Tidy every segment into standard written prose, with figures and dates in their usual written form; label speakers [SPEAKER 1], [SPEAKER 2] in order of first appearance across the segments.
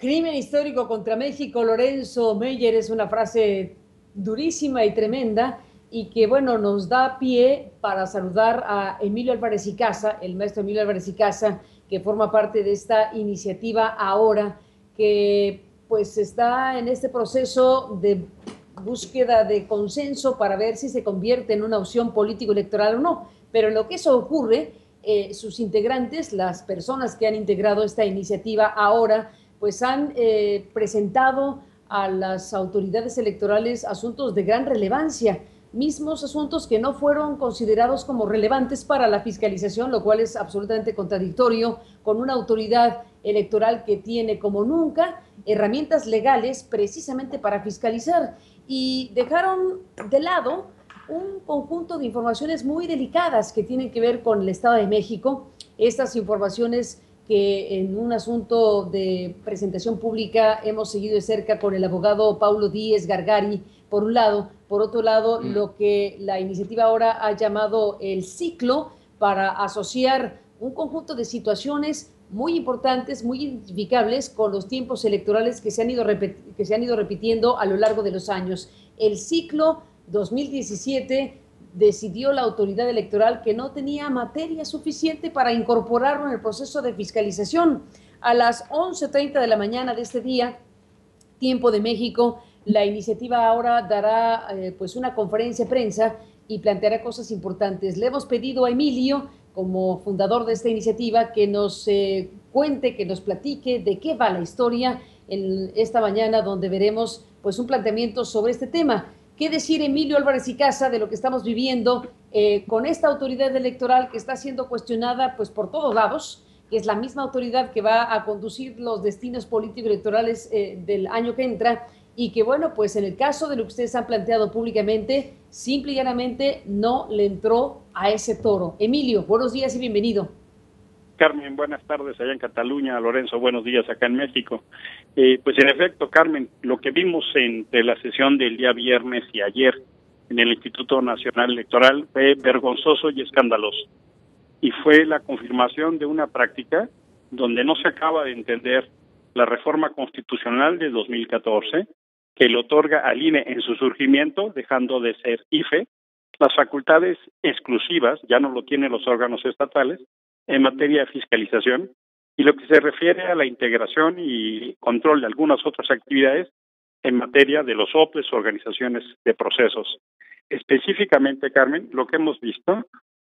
[SPEAKER 1] Crimen histórico contra México, Lorenzo Meyer, es una frase durísima y tremenda y que, bueno, nos da pie para saludar a Emilio Álvarez y Casa, el maestro Emilio Álvarez y Casa, que forma parte de esta iniciativa ahora, que pues está en este proceso de búsqueda de consenso para ver si se convierte en una opción político-electoral o no. Pero en lo que eso ocurre, sus integrantes, las personas que han integrado esta iniciativa ahora, pues han presentado a las autoridades electorales asuntos de gran relevancia, mismos asuntos que no fueron considerados como relevantes para la fiscalización, lo cual es absolutamente contradictorio con una autoridad electoral que tiene como nunca herramientas legales precisamente para fiscalizar, y dejaron de lado un conjunto de informaciones muy delicadas que tienen que ver con el Estado de México. Estas informaciones que en un asunto de presentación pública hemos seguido de cerca con el abogado Paulo Díez Gargari, por un lado. Por otro lado, lo que la iniciativa ahora ha llamado el ciclo, para asociar un conjunto de situaciones muy importantes, muy identificables con los tiempos electorales que se han ido repitiendo a lo largo de los años. El ciclo 2017 decidió la autoridad electoral que no tenía materia suficiente para incorporarlo en el proceso de fiscalización. A las 11:30 de la mañana de este día, tiempo de México, la iniciativa ahora dará pues una conferencia de prensa y planteará cosas importantes. Le hemos pedido a Emilio, como fundador de esta iniciativa, que nos cuente, que nos platique de qué va la historia en esta mañana, donde veremos pues un planteamiento sobre este tema. ¿Qué decir, Emilio Álvarez y Casa, de lo que estamos viviendo con esta autoridad electoral que está siendo cuestionada pues por todos lados, que es la misma autoridad que va a conducir los destinos político-electorales del año que entra, y que, bueno, pues en el caso de lo que ustedes han planteado públicamente, simple y llanamente no le entró a ese toro? Emilio, buenos días y bienvenido.
[SPEAKER 2] Carmen, buenas tardes allá en Cataluña. Lorenzo, buenos días acá en México. Pues en efecto, Carmen, lo que vimos entre la sesión del día viernes y ayer en el Instituto Nacional Electoral fue vergonzoso y escandaloso. Y fue la confirmación de una práctica donde no se acaba de entender la reforma constitucional de 2014, que le otorga al INE en su surgimiento, dejando de ser IFE, las facultades exclusivas, ya no lo tienen los órganos estatales, en materia de fiscalización, y lo que se refiere a la integración y control de algunas otras actividades en materia de los OPLES, organizaciones de procesos. Específicamente, Carmen, lo que hemos visto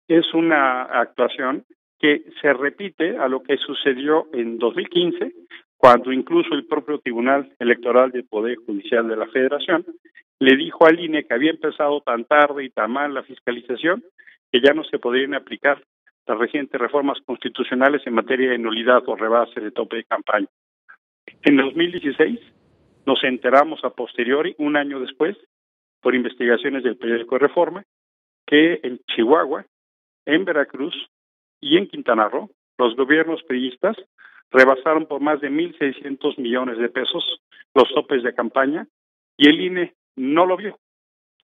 [SPEAKER 2] es una actuación que se repite a lo que sucedió en 2015, cuando incluso el propio Tribunal Electoral del Poder Judicial de la Federación le dijo al INE que había empezado tan tarde y tan mal la fiscalización que ya no se podrían aplicar las recientes reformas constitucionales en materia de nulidad o rebase de tope de campaña. En 2016 nos enteramos a posteriori, un año después, por investigaciones del periódico Reforma, que en Chihuahua, en Veracruz y en Quintana Roo, los gobiernos priistas rebasaron por más de 1,600 millones de pesos los topes de campaña, y el INE no lo vio.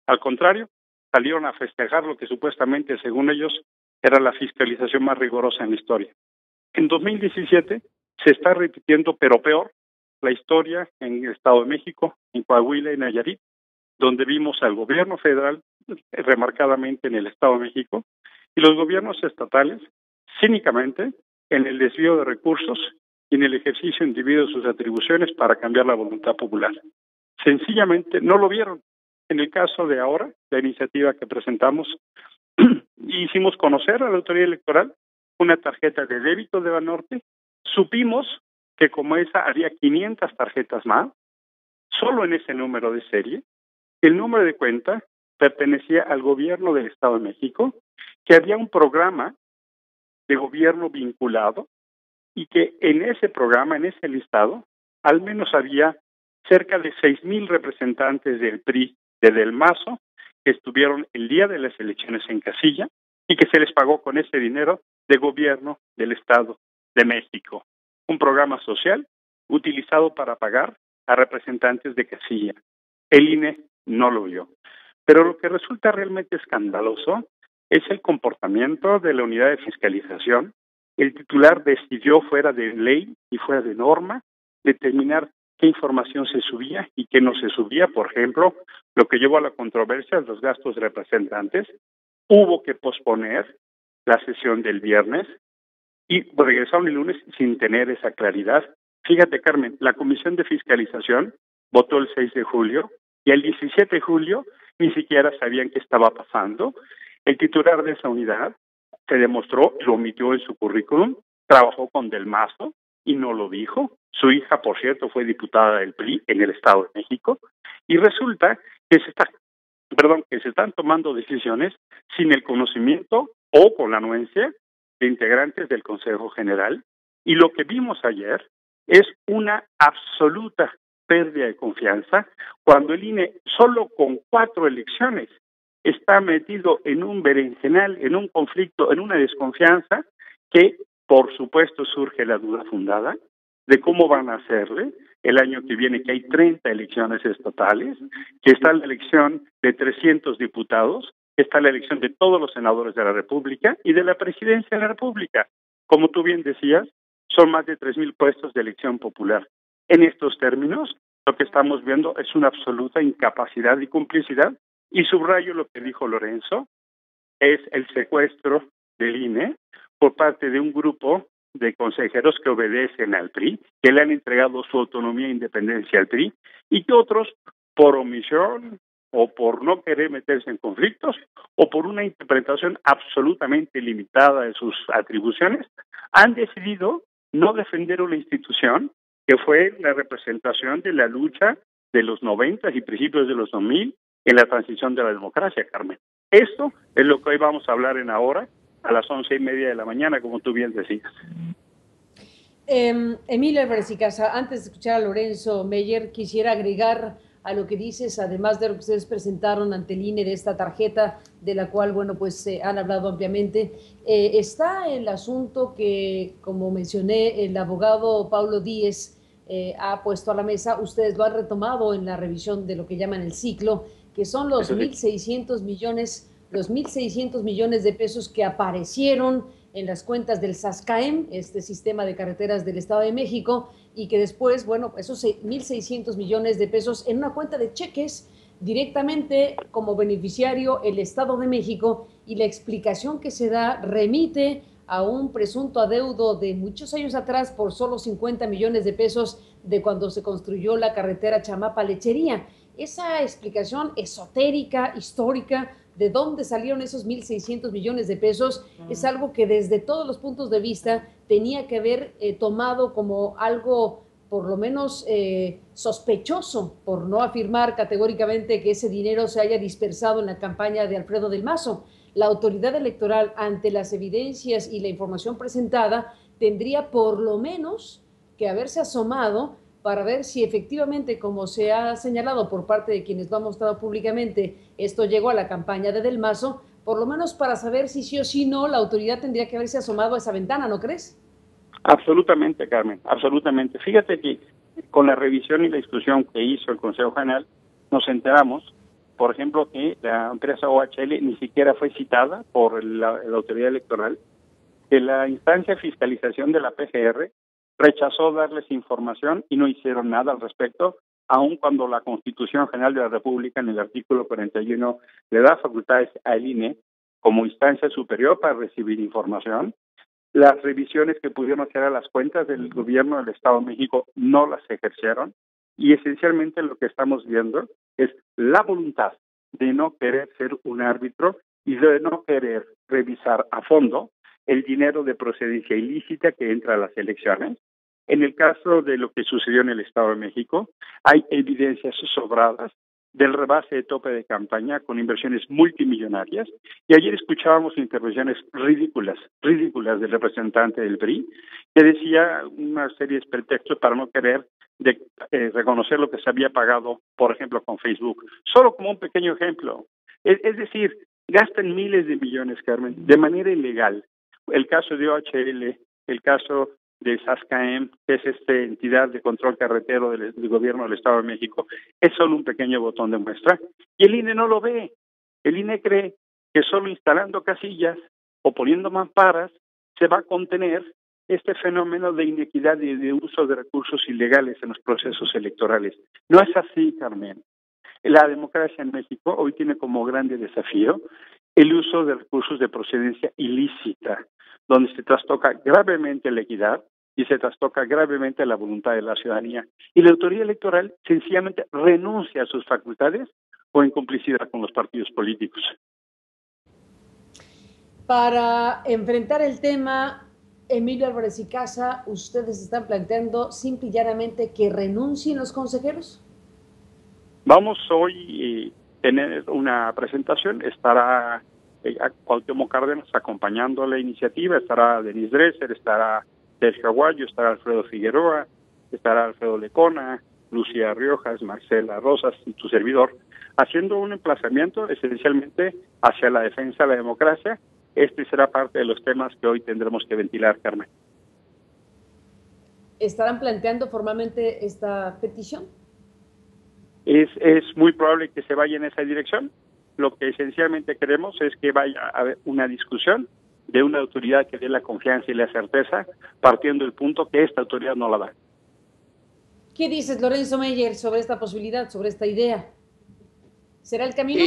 [SPEAKER 2] Al contrario, salieron a festejar lo que supuestamente, según ellos, era la fiscalización más rigurosa en la historia. En 2017 se está repitiendo, pero peor, la historia en el Estado de México, en Coahuila y Nayarit, donde vimos al gobierno federal, remarcadamente en el Estado de México, y los gobiernos estatales, cínicamente, en el desvío de recursos y en el ejercicio indebido de sus atribuciones para cambiar la voluntad popular. Sencillamente no lo vieron. En el caso de ahora, la iniciativa que presentamos, hicimos conocer a la autoridad electoral una tarjeta de débito de Banorte. Supimos que como esa había 500 tarjetas más, solo en ese número de serie. El número de cuenta pertenecía al gobierno del Estado de México, que había un programa de gobierno vinculado y que en ese programa, en ese listado, al menos había cerca de 6,000 representantes del PRI, del Mazo, que estuvieron el día de las elecciones en casilla y que se les pagó con ese dinero de gobierno del Estado de México. Un programa social utilizado para pagar a representantes de casilla. El INE no lo vio. Pero lo que resulta realmente escandaloso es el comportamiento de la unidad de fiscalización. El titular decidió fuera de ley y fuera de norma determinar qué información se subía y qué no se subía. Por ejemplo, lo que llevó a la controversia, los gastos de representantes. Hubo que posponer la sesión del viernes y regresaron el lunes sin tener esa claridad. Fíjate, Carmen, la Comisión de Fiscalización votó el 6 de julio y el 17 de julio ni siquiera sabían qué estaba pasando. El titular de esa unidad se demostró, lo omitió en su currículum, trabajó con Del Mazo y no lo dijo. Su hija, por cierto, fue diputada del PRI en el Estado de México y resulta que se están tomando decisiones sin el conocimiento o con la anuencia de integrantes del Consejo General, y lo que vimos ayer es una absoluta pérdida de confianza cuando el INE solo con 4 elecciones está metido en un berenjenal, en un conflicto, en una desconfianza que por supuesto surge la duda fundada de cómo van a hacerle el año que viene, que hay 30 elecciones estatales, que está la elección de 300 diputados, que está la elección de todos los senadores de la República y de la presidencia de la República. Como tú bien decías, son más de 3,000 puestos de elección popular. En estos términos, lo que estamos viendo es una absoluta incapacidad y complicidad, y subrayo lo que dijo Lorenzo, es el secuestro del INE por parte de un grupo de consejeros que obedecen al PRI, que le han entregado su autonomía e independencia al PRI, y que otros, por omisión o por no querer meterse en conflictos, o por una interpretación absolutamente limitada de sus atribuciones, han decidido no defender una institución que fue la representación de la lucha de los 90 y principios de los 2000 en la transición de la democracia, Carmen. Esto es lo que hoy vamos a hablar en Ahora, a las 11:30 de la mañana, como tú bien decías.
[SPEAKER 1] Emilio Álvarez y Casa, antes de escuchar a Lorenzo Meyer, quisiera agregar a lo que dices, además de lo que ustedes presentaron ante el INE de esta tarjeta, de la cual, bueno, pues han hablado ampliamente. Está el asunto que, como mencioné, el abogado Paulo Díez ha puesto a la mesa, ustedes lo han retomado en la revisión de lo que llaman el ciclo, que son los 1.600 millones de pesos que aparecieron en las cuentas del SASCAEM, este sistema de carreteras del Estado de México, y que después, bueno, esos 1.600 millones de pesos en una cuenta de cheques directamente como beneficiario el Estado de México, y la explicación que se da remite a un presunto adeudo de muchos años atrás por solo 50 millones de pesos de cuando se construyó la carretera Chamapa-Lechería. Esa explicación esotérica, histórica, de dónde salieron esos 1.600 millones de pesos, es algo que desde todos los puntos de vista tenía que haber tomado como algo por lo menos sospechoso, por no afirmar categóricamente que ese dinero se haya dispersado en la campaña de Alfredo del Mazo. La autoridad electoral, ante las evidencias y la información presentada, tendría por lo menos que haberse asomado para ver si efectivamente, como se ha señalado por parte de quienes lo han mostrado públicamente, esto llegó a la campaña de Del Mazo, por lo menos para saber si sí o si no, la autoridad tendría que haberse asomado a esa ventana, ¿no crees?
[SPEAKER 2] Absolutamente, Carmen, absolutamente. Fíjate que con la revisión y la discusión que hizo el Consejo General, nos enteramos, por ejemplo, que la empresa OHL ni siquiera fue citada por la autoridad electoral, que la instancia de fiscalización de la PGR rechazó darles información y no hicieron nada al respecto, aun cuando la Constitución General de la República, en el artículo 41, le da facultades al INE como instancia superior para recibir información. Las revisiones que pudieron hacer a las cuentas del gobierno del Estado de México no las ejercieron, y esencialmente lo que estamos viendo es la voluntad de no querer ser un árbitro y de no querer revisar a fondo el dinero de procedencia ilícita que entra a las elecciones. En el caso de lo que sucedió en el Estado de México, hay evidencias sobradas del rebase de tope de campaña con inversiones multimillonarias, y ayer escuchábamos intervenciones ridículas del representante del PRI, que decía una serie de pretextos para no querer reconocer lo que se había pagado, por ejemplo, con Facebook. Solo como un pequeño ejemplo. Es decir, gastan miles de millones, Carmen, de manera ilegal. El caso de OHL, el caso de SASCAEM, que es esta entidad de control carretero del gobierno del Estado de México, es solo un pequeño botón de muestra, y el INE no lo ve. El INE cree que solo instalando casillas o poniendo mamparas se va a contener este fenómeno de inequidad y de uso de recursos ilegales en los procesos electorales. No es así, Carmen. La democracia en México hoy tiene como grande desafío el uso de recursos de procedencia ilícita, donde se trastoca gravemente la equidad y se trastoca gravemente la voluntad de la ciudadanía. Y la autoridad electoral sencillamente renuncia a sus facultades o en complicidad con los partidos políticos.
[SPEAKER 1] Para enfrentar el tema, Emilio Álvarez y Casa, ¿ustedes están planteando simple y llanamente que renuncien los consejeros?
[SPEAKER 2] Vamos hoy a tener una presentación, estará Cuauhtémoc Cárdenas acompañando la iniciativa, estará Denise Dresser, estará Sergio Aguayo, estará Alfredo Figueroa, estará Alfredo Lecona, Lucía Riojas, Marcela Rosas y tu servidor, haciendo un emplazamiento esencialmente hacia la defensa de la democracia. Este será parte de los temas que hoy tendremos que ventilar, Carmen.
[SPEAKER 1] ¿Estarán planteando formalmente esta petición?
[SPEAKER 2] Es muy probable que se vaya en esa dirección. Lo que esencialmente queremos es que vaya a haber una discusión de una autoridad que dé la confianza y la certeza, partiendo del punto que esta autoridad no la da.
[SPEAKER 1] ¿Qué dices, Lorenzo Meyer, sobre esta posibilidad, sobre esta idea? ¿Será el camino?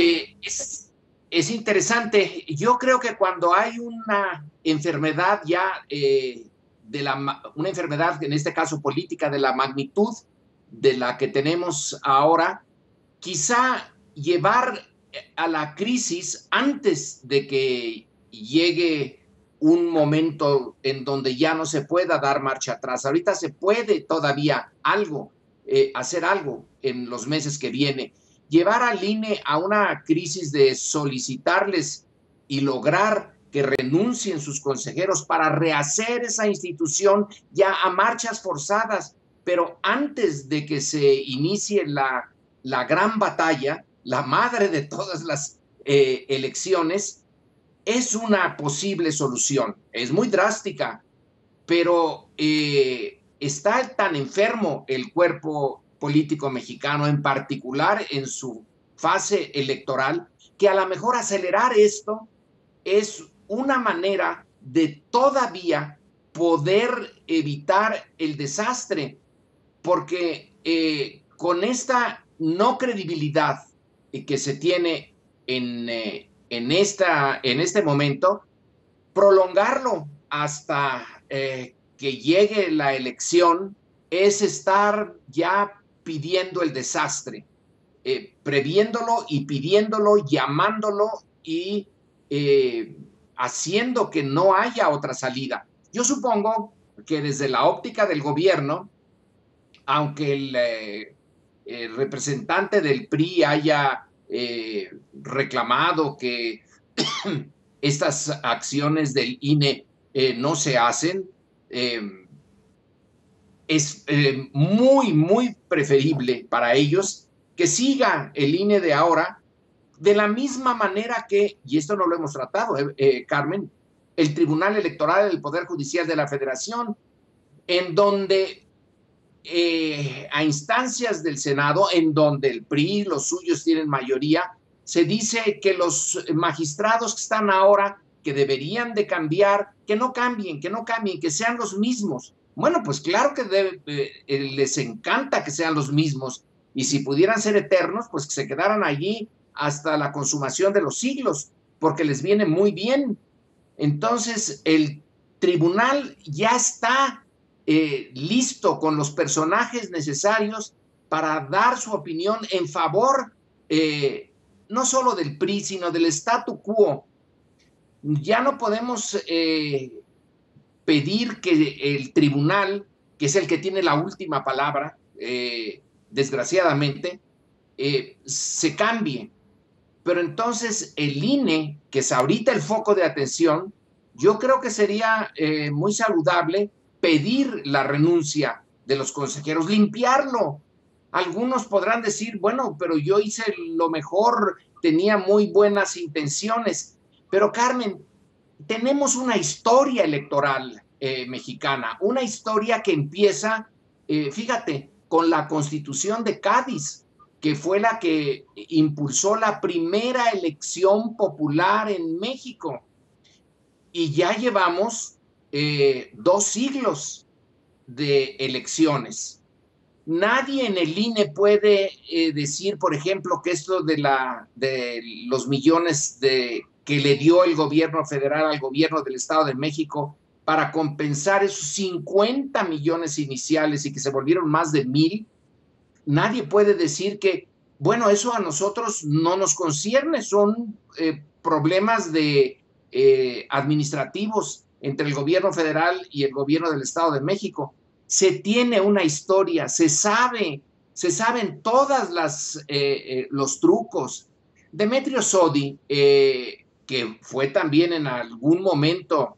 [SPEAKER 3] Es interesante. Yo creo que cuando hay una enfermedad ya, una enfermedad, en este caso política, de la magnitud de la que tenemos ahora, quizá llevar a la crisis antes de que llegue un momento en donde ya no se pueda dar marcha atrás. Ahorita se puede todavía hacer algo en los meses que viene. Llevar al INE a una crisis de solicitarles y lograr que renuncien sus consejeros para rehacer esa institución ya a marchas forzadas, pero antes de que se inicie la gran batalla, la madre de todas las elecciones, es una posible solución. Es muy drástica, pero está tan enfermo el cuerpo político mexicano, en particular en su fase electoral, que a lo mejor acelerar esto es una manera de todavía poder evitar el desastre, porque con esta no credibilidad que se tiene en este momento, prolongarlo hasta que llegue la elección es estar ya pidiendo el desastre, previéndolo y pidiéndolo, llamándolo y haciendo que no haya otra salida. Yo supongo que desde la óptica del gobierno, aunque el representante del PRI haya reclamado que estas acciones del INE no se hacen, es muy, muy preferible para ellos que siga el INE de ahora de la misma manera que, y esto no lo hemos tratado, Carmen, el Tribunal Electoral del Poder Judicial de la Federación, en donde a instancias del Senado, en donde el PRI, los suyos tienen mayoría, se dice que los magistrados que están ahora, que deberían de cambiar, que no cambien, que sean los mismos. Bueno, pues claro que les encanta que sean los mismos, y si pudieran ser eternos, pues que se quedaran allí hasta la consumación de los siglos, porque les viene muy bien. Entonces, el tribunal ya está listo con los personajes necesarios para dar su opinión en favor no solo del PRI, sino del statu quo. Ya no podemos pedir que el tribunal, que es el que tiene la última palabra, desgraciadamente, se cambie. Pero entonces el INE, que es ahorita el foco de atención, yo creo que sería muy saludable pedir la renuncia de los consejeros, limpiarlo. Algunos podrán decir, bueno, pero yo hice lo mejor, tenía muy buenas intenciones. Pero Carmen, tenemos una historia electoral mexicana, una historia que empieza, fíjate, con la Constitución de Cádiz, que fue la que impulsó la primera elección popular en México. Y ya llevamos 2 siglos de elecciones. Nadie en el INE puede decir, por ejemplo, que esto de los millones que le dio el gobierno federal al gobierno del Estado de México para compensar esos 50 millones iniciales y que se volvieron más de 1,000, nadie puede decir que, bueno, eso a nosotros no nos concierne, son problemas administrativos entre el gobierno federal y el gobierno del Estado de México. Se tiene una historia, se saben todas los trucos. Demetrio Sodi, que fue también en algún momento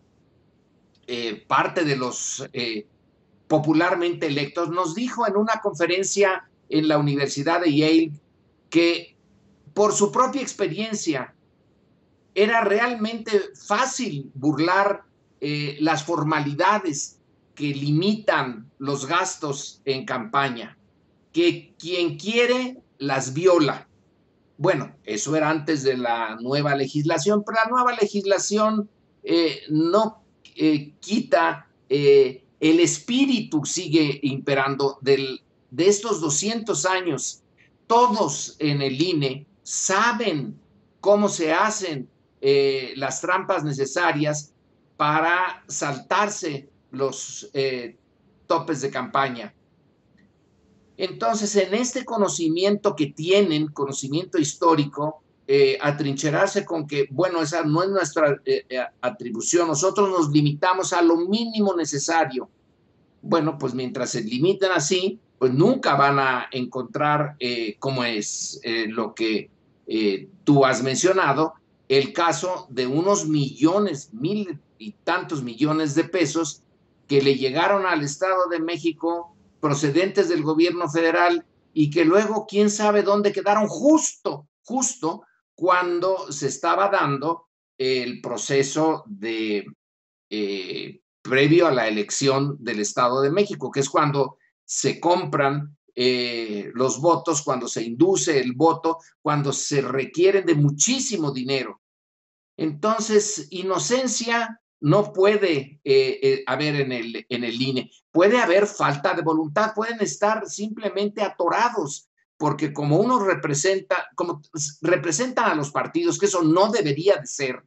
[SPEAKER 3] parte de los popularmente electos, nos dijo en una conferencia en la Universidad de Yale que por su propia experiencia era realmente fácil burlar las formalidades que limitan los gastos en campaña, que quien quiere las viola. Bueno, eso era antes de la nueva legislación, pero la nueva legislación no quita, el espíritu sigue imperando de estos 200 años. Todos en el INE saben cómo se hacen las trampas necesarias para saltarse los topes de campaña. Entonces, en este conocimiento que tienen, conocimiento histórico, atrincherarse con que, bueno, esa no es nuestra atribución, nosotros nos limitamos a lo mínimo necesario. Bueno, pues mientras se limitan así, pues nunca van a encontrar, como es lo que tú has mencionado, el caso de unos millones, 1,000 y tantos millones de pesos que le llegaron al Estado de México procedentes del gobierno federal y que luego quién sabe dónde quedaron justo cuando se estaba dando el proceso previo a la elección del Estado de México, que es cuando se compran los votos, cuando se induce el voto, cuando se requieren de muchísimo dinero. Entonces, inocencia no puede haber en el INE. Puede haber falta de voluntad, pueden estar simplemente atorados, porque como representan a los partidos, que eso no debería de ser,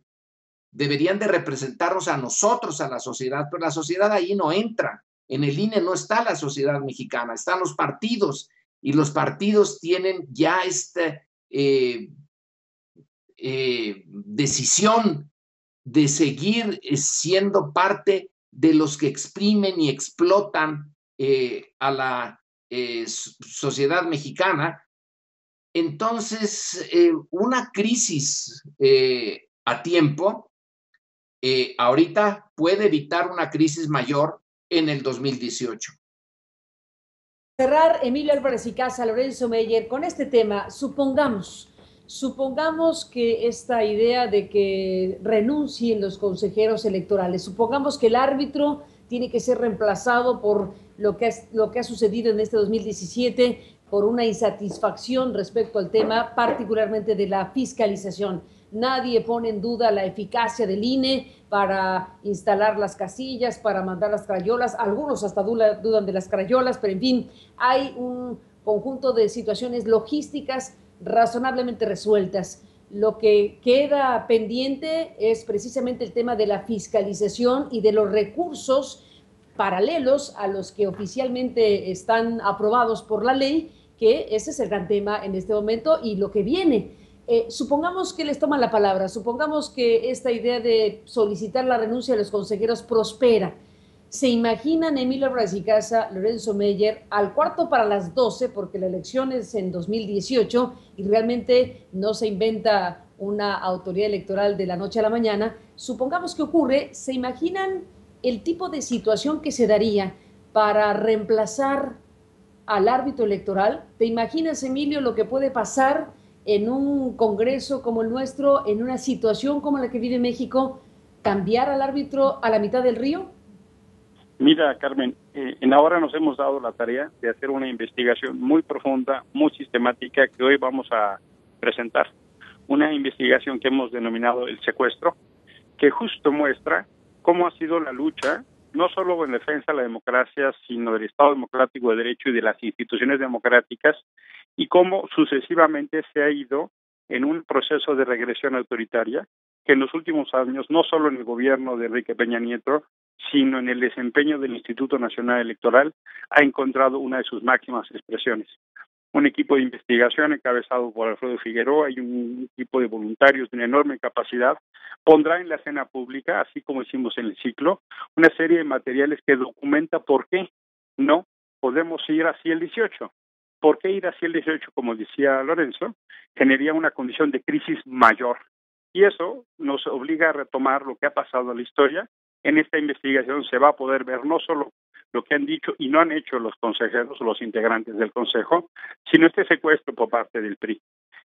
[SPEAKER 3] deberían de representarnos a nosotros, a la sociedad, pero la sociedad ahí no entra. En el INE no está la sociedad mexicana, están los partidos, y los partidos tienen ya esta decisión de seguir siendo parte de los que exprimen y explotan a la sociedad mexicana. Entonces, una crisis a tiempo ahorita puede evitar una crisis mayor en el 2018.
[SPEAKER 1] Cerrar, Emilio Álvarez y Casa, Lorenzo Meyer, con este tema. Supongamos que esta idea de que renuncien los consejeros electorales, supongamos que el árbitro tiene que ser reemplazado por lo que ha sucedido en este 2017, por una insatisfacción respecto al tema, particularmente de la fiscalización. Nadie pone en duda la eficacia del INE para instalar las casillas, para mandar las crayolas. Algunos hasta dudan de las crayolas, pero en fin, hay un conjunto de situaciones logísticas razonablemente resueltas. Lo que queda pendiente es precisamente el tema de la fiscalización y de los recursos paralelos a los que oficialmente están aprobados por la ley, que ese es el gran tema en este momento y lo que viene. Supongamos que les toman la palabra, supongamos que esta idea de solicitar la renuncia de los consejeros prospera. ¿Se imaginan, Emilio Álvarez y Casa, Lorenzo Meyer, al cuarto para las 12, porque la elección es en 2018 y realmente no se inventa una autoridad electoral de la noche a la mañana? Supongamos que ocurre, ¿se imaginan el tipo de situación que se daría para reemplazar al árbitro electoral? ¿Te imaginas, Emilio, lo que puede pasar en un congreso como el nuestro, en una situación como la que vive México, cambiar al árbitro a la mitad del río?
[SPEAKER 2] Mira, Carmen, en ahora nos hemos dado la tarea de hacer una investigación muy profunda, muy sistemática, que hoy vamos a presentar. Una investigación que hemos denominado el secuestro, que justo muestra cómo ha sido la lucha, no solo en defensa de la democracia, sino del Estado democrático de derecho y de las instituciones democráticas, y cómo sucesivamente se ha ido en un proceso de regresión autoritaria, que en los últimos años, no solo en el gobierno de Enrique Peña Nieto, sino en el desempeño del Instituto Nacional Electoral, ha encontrado una de sus máximas expresiones. Un equipo de investigación encabezado por Alfredo Figueroa y un equipo de voluntarios de una enorme capacidad pondrá en la escena pública, así como hicimos en el ciclo, una serie de materiales que documenta por qué no podemos ir así el 18. ¿Por qué ir así el 18? Como decía Lorenzo, generaría una condición de crisis mayor. Y eso nos obliga a retomar lo que ha pasado en la historia. En esta investigación se va a poder ver no solo lo que han dicho y no han hecho los consejeros o los integrantes del Consejo, sino este secuestro por parte del PRI.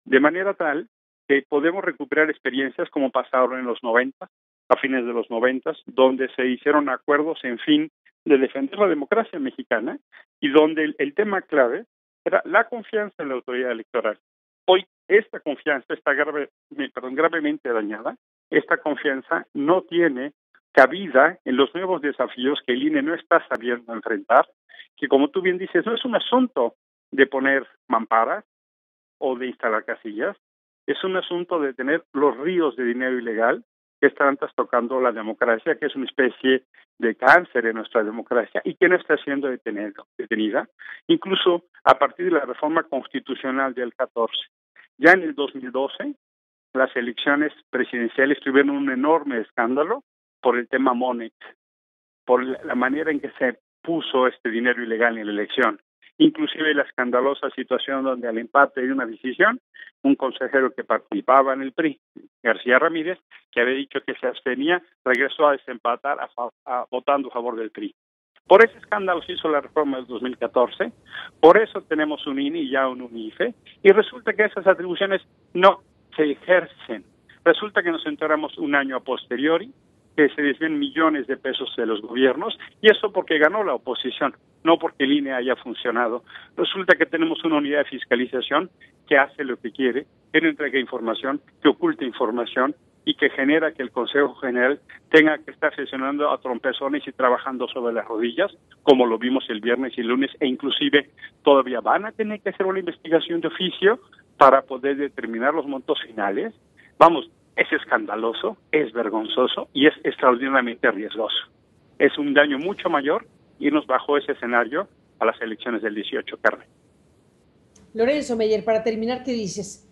[SPEAKER 2] De manera tal que podemos recuperar experiencias como pasaron en los 90, a fines de los 90, donde se hicieron acuerdos en fin de defender la democracia mexicana y donde el tema clave era la confianza en la autoridad electoral. Hoy esta confianza está gravemente dañada. Esta confianza no tiene cabida en los nuevos desafíos que el INE no está sabiendo enfrentar, que como tú bien dices, no es un asunto de poner mamparas o de instalar casillas, es un asunto de tener los ríos de dinero ilegal que están trastocando la democracia, que es una especie de cáncer en nuestra democracia y que no está siendo detenida, incluso a partir de la reforma constitucional del 14. Ya en el 2012, las elecciones presidenciales tuvieron un enorme escándalo por el tema Monex, por la manera en que se puso este dinero ilegal en la elección. Inclusive la escandalosa situación donde al empate de una decisión, un consejero que participaba en el PRI, García Ramírez, que había dicho que se abstenía, regresó a desempatar votando a favor del PRI. Por ese escándalo se hizo la reforma del 2014, por eso tenemos un INE y ya un IFE, y resulta que esas atribuciones no se ejercen. Resulta que nos enteramos un año a posteriori, que se desvían millones de pesos de los gobiernos, y eso porque ganó la oposición, no porque el INE haya funcionado. Resulta que tenemos una unidad de fiscalización que hace lo que quiere, que no entrega información, que oculta información, y que genera que el Consejo General tenga que estar sesionando a trompezones y trabajando sobre las rodillas, como lo vimos el viernes y el lunes, e inclusive todavía van a tener que hacer una investigación de oficio para poder determinar los montos finales. Vamos, es escandaloso, es vergonzoso y es extraordinariamente riesgoso. Es un daño mucho mayor irnos bajo ese escenario a las elecciones del 18, Carmen.
[SPEAKER 1] Lorenzo Meyer, para terminar, ¿qué dices?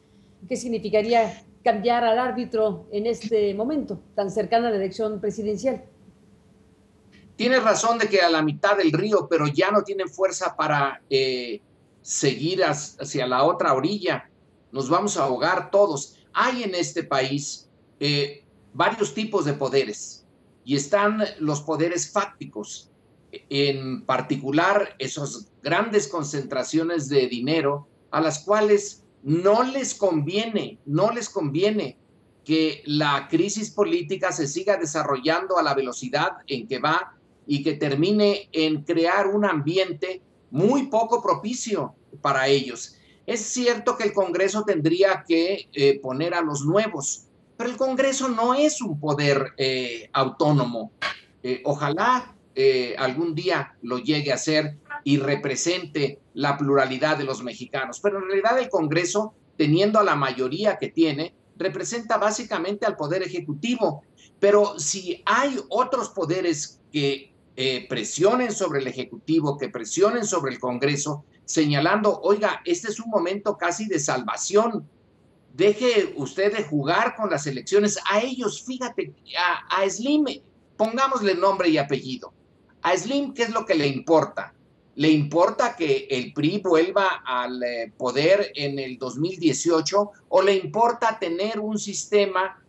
[SPEAKER 1] ¿Qué significaría cambiar al árbitro en este momento tan cercano a la elección presidencial?
[SPEAKER 3] Tienes razón de que a la mitad del río, pero ya no tienen fuerza para seguir hacia la otra orilla. Nos vamos a ahogar todos. Hay en este país varios tipos de poderes y están los poderes fácticos, en particular esas grandes concentraciones de dinero a las cuales no les conviene que la crisis política se siga desarrollando a la velocidad en que va y que termine en crear un ambiente muy poco propicio para ellos. Es cierto que el Congreso tendría que poner a los nuevos, pero el Congreso no es un poder autónomo. Ojalá algún día lo llegue a ser y represente la pluralidad de los mexicanos, pero en realidad el Congreso, teniendo a la mayoría que tiene, representa básicamente al Poder Ejecutivo. Pero si hay otros poderes que presionen sobre el Ejecutivo, que presionen sobre el Congreso, señalando, oiga, este es un momento casi de salvación, deje usted de jugar con las elecciones. A ellos, fíjate, a Slim, pongámosle nombre y apellido. A Slim, ¿qué es lo que le importa? ¿Le importa que el PRI vuelva al poder en el 2018 o le importa tener un sistema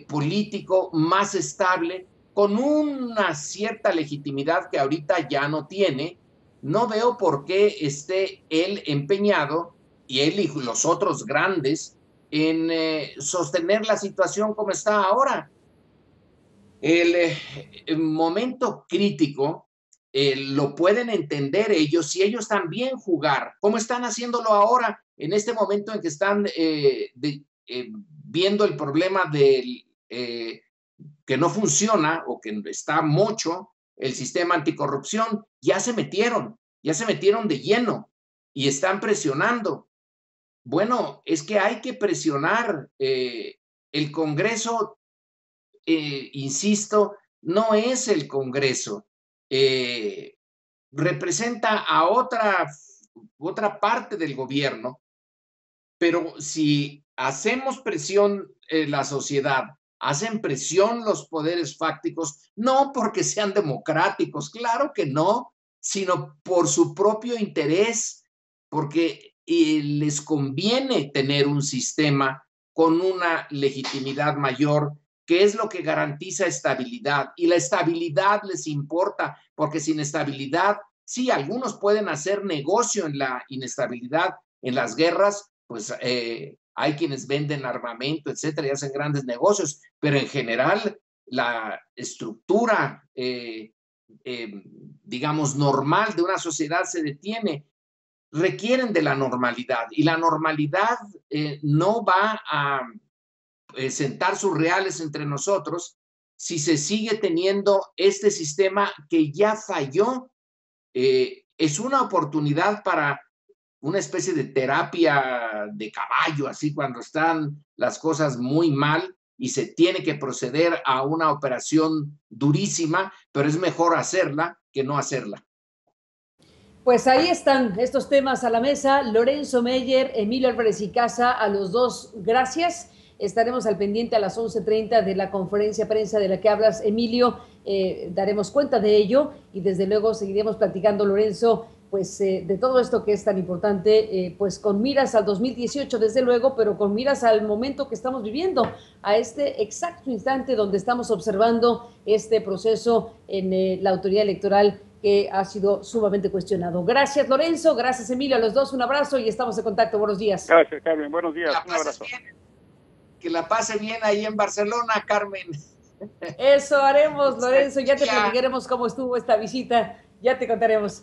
[SPEAKER 3] político más estable con una cierta legitimidad que ahorita ya no tiene? No veo por qué esté él empeñado, y él y los otros grandes, en sostener la situación como está ahora. El momento crítico lo pueden entender ellos y ellos también jugar, como están haciéndolo ahora, en este momento en que están viendo el problema que no funciona o que está mocho el sistema anticorrupción, ya se metieron de lleno y están presionando. Bueno, es que hay que presionar. El Congreso, insisto, no es el Congreso. Representa a otra parte del gobierno, pero si hacemos presión la sociedad, hacen presión los poderes fácticos, no porque sean democráticos, claro que no, sino por su propio interés, porque les conviene tener un sistema con una legitimidad mayor, que es lo que garantiza estabilidad. Y la estabilidad les importa, porque sin estabilidad, sí, algunos pueden hacer negocio en la inestabilidad, en las guerras, pues hay quienes venden armamento, etcétera, y hacen grandes negocios, pero en general la estructura, digamos, normal de una sociedad se detiene. Requieren de la normalidad, y la normalidad no va a sentar sus reales entre nosotros si se sigue teniendo este sistema que ya falló. Es una oportunidad para una especie de terapia de caballo, así cuando están las cosas muy mal y se tiene que proceder a una operación durísima, pero es mejor hacerla que no hacerla.
[SPEAKER 1] Pues ahí están estos temas a la mesa. Lorenzo Meyer, Emilio Álvarez y Casa, a los dos, gracias. Estaremos al pendiente a las 11:30 de la conferencia de prensa de la que hablas, Emilio. Daremos cuenta de ello y desde luego seguiremos platicando, Lorenzo, pues de todo esto que es tan importante, pues con miras al 2018, desde luego, pero con miras al momento que estamos viviendo, a este exacto instante donde estamos observando este proceso en la autoridad electoral que ha sido sumamente cuestionado. Gracias, Lorenzo. Gracias, Emilio. A los dos un abrazo y estamos en contacto. Buenos días.
[SPEAKER 2] Gracias, Carmen. Buenos días. Un abrazo.
[SPEAKER 3] Que la pase bien ahí en Barcelona, Carmen.
[SPEAKER 1] Eso haremos, Lorenzo. Ya te platicaremos cómo estuvo esta visita. Ya te contaremos.